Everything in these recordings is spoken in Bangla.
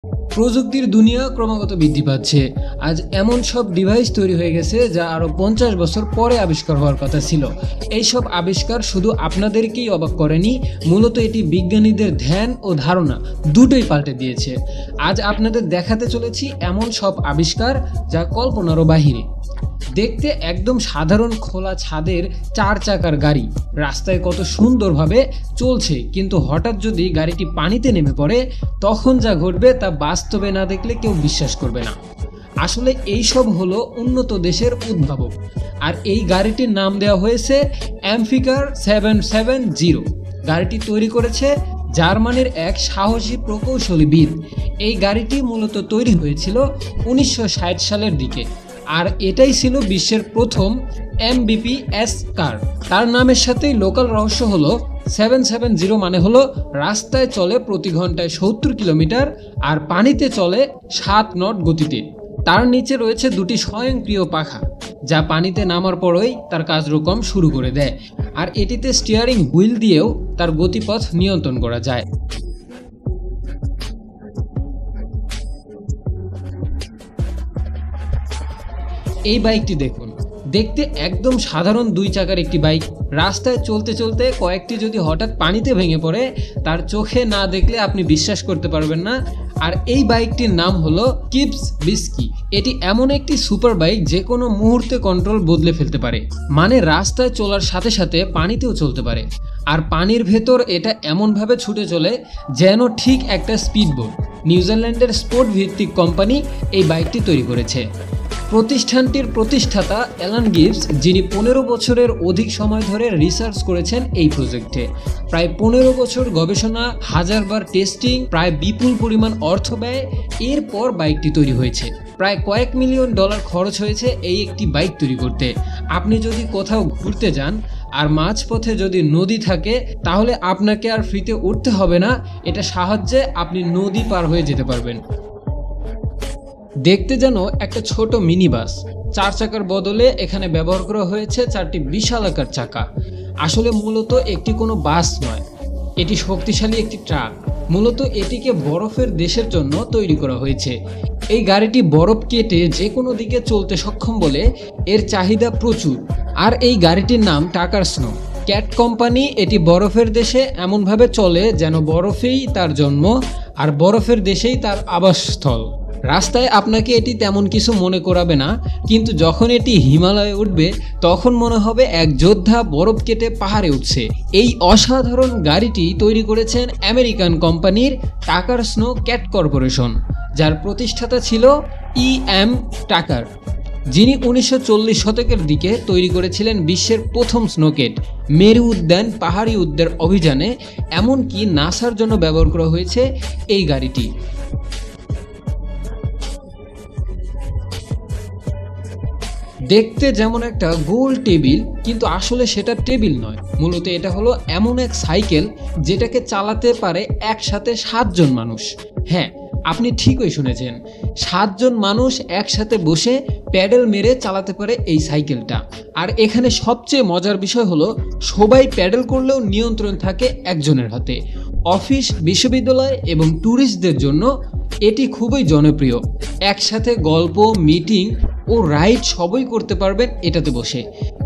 প্রযুক্তির দুনিয়া ক্রমাগত বৃদ্ধি পাচ্ছে। আজ এমন সব ডিভাইস তৈরি হয়ে গেছে যা আরও 50 বছর পরে আবিষ্কার হওয়ার কথা ছিল। এই সব আবিষ্কার শুধু আপনাদেরকেই অবাক করেনি, মূলত এটি বিজ্ঞানীদের ধ্যান ও ধারণা দুটোই পাল্টে দিয়েছে। আজ আপনাদের দেখাতে চলেছি এমন সব আবিষ্কার যা কল্পনারও বাহিরে। দেখতে একদম সাধারণ খোলা ছাদের 4 চাকার গাড়ি রাস্তায় কত সুন্দরভাবে চলছে, কিন্তু হঠাৎ যদি গাড়িটি পানিতে নেমে পড়ে তখন যা ঘটবে তা বাস্তবে না দেখলে কেউ বিশ্বাস করবে না। আসলে এই সব হলো উন্নত দেশের উদ্ভাবক, আর এই গাড়িটির নাম দেওয়া হয়েছে অ্যাম্ফিকার 770। গাড়িটি তৈরি করেছে জার্মানির এক সাহসী প্রকৌশলীবিদ। এই গাড়িটি মূলত তৈরি হয়েছিল 1960 সালের দিকে, আর এটাই ছিল বিশ্বের প্রথম MBPS কার। তার নামের সাথেই লোকাল রহস্য হলো 770 মানে হলো রাস্তায় চলে প্রতি ঘন্টায় 70 কিলোমিটার আর পানিতে চলে 7 নট গতিতে। তার নিচে রয়েছে দুটি স্বয়ংক্রিয় পাখা যা পানিতে নামার পরই তার কার্যক্রম শুরু করে দেয়, আর এটিতে স্টিয়ারিং হুইল দিয়েও তার গতিপথ নিয়ন্ত্রণ করা যায়। এই বাইকটি দেখুন, দেখতে একদম সাধারণ 2 চাকার একটি বাইক। রাস্তায় চলতে চলতে কয়েকটি যদি হঠাৎ পানিতে ভেঙে পড়ে তার চোখে না দেখলে আপনি বিশ্বাস করতে পারবেন না। আর এই বাইকটির নাম হলো কিপস বিস্কি। এটি এমন একটি সুপার বাইক যে কোনো মুহূর্তে কন্ট্রোল বদলে ফেলতে পারে, মানে রাস্তায় চলার সাথে সাথে পানিতেও চলতে পারে। আর পানির ভেতর এটা এমনভাবে ছুটে চলে যেন ঠিক একটা স্পিডবোট। নিউজিল্যান্ডের স্পোর্ট ভিত্তিক কোম্পানি এই বাইকটি তৈরি করেছে। প্রতিষ্ঠানটির প্রতিষ্ঠাতা অ্যালান গিবস, যিনি 15 বছরের অধিক সময় ধরে রিসার্চ করেছেন এই প্রজেক্টে। প্রায় 15 বছর গবেষণা, হাজারবার টেস্টিং, প্রায় বিপুল পরিমাণ অর্থ ব্যয়, এরপর বাইকটি তৈরি হয়েছে। প্রায় কয়েক মিলিয়ন ডলার খরচ হয়েছে এই একটি বাইক তৈরি করতে। আপনি যদি কোথাও ঘুরতে যান আর মাঝপথে যদি নদী থাকে তাহলে আপনাকে আর ফ্রিতে উঠতে হবে না, এটা সাহায্যে আপনি নদী পার হয়ে যেতে পারবেন। দেখতে যেন একটা ছোট মিনি বাস, 4 চাকার বদলে এখানে ব্যবহার করা হয়েছে 4টি বিশালাকার চাকা। আসলে মূলত একটি কোনো বাস নয়, এটি শক্তিশালী একটি ট্রাক। মূলত এটিকে বরফের দেশের জন্য তৈরি করা হয়েছে। এই গাড়িটি বরফ কেটে যে কোনো দিকে চলতে সক্ষম বলে এর চাহিদা প্রচুর। আর এই গাড়িটির নাম টাকার স্নো। ক্যাট কোম্পানি এটি বরফের দেশে এমনভাবে চলে যেন বরফেই তার জন্ম আর বরফের দেশেই তার আবাসস্থল। রাস্তায় আপনাকে এটি তেমন কিছু মনে করাবে না, কিন্তু যখন এটি হিমালয়ে উঠবে তখন মনে হবে এক যোদ্ধা বরফ কেটে পাহাড়ে উঠছে। এই অসাধারণ গাড়িটি তৈরি করেছেন আমেরিকান কোম্পানির টাকার স্নো ক্যাট কর্পোরেশন, যার প্রতিষ্ঠাতা ছিল EM টাকার, যিনি 1940 শতকের দিকে তৈরি করেছিলেন বিশ্বের প্রথম স্নোকেট। মেরু উদ্যান, পাহাড়ি উদ্যান অভিযানে এমনকি নাসার জন্য ব্যবহার করা হয়েছে এই গাড়িটি। দেখতে যেমন একটা গোল টেবিল, কিন্তু আসলে সেটা টেবিল নয়। মূলত এটা হলো এমন এক সাইকেল যেটাকে চালাতে পারে একসাথে 7 জন মানুষ। হ্যাঁ, আপনি ঠিকই শুনেছেন, 7 জন মানুষ একসাথে বসে প্যাডেল মেরে চালাতে পারে এই সাইকেলটা। আর এখানে সবচেয়ে মজার বিষয় হলো সবাই প্যাডেল করলেও নিয়ন্ত্রণ থাকে একজনের হাতে। অফিস, বিশ্ববিদ্যালয় এবং ট্যুরিস্টদের জন্য এটি খুবই জনপ্রিয়। একসাথে গল্প, মিটিং ও রাইড সবই করতে পারবেন এটাতে বসে।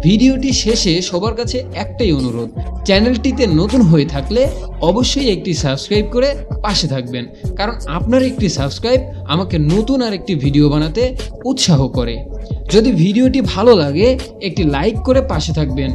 ভিডিওটি শেষে সবার কাছে একটাই অনুরোধ, চ্যানেলটিতে নতুন হয়ে থাকলে অবশ্যই একটি সাবস্ক্রাইব করে পাশে থাকবেন, কারণ আপনার একটি সাবস্ক্রাইব আমাকে নতুন আরেকটি ভিডিও বানাতে উৎসাহ করে। যদি ভিডিওটি ভালো লাগে একটি লাইক করে পাশে থাকবেন।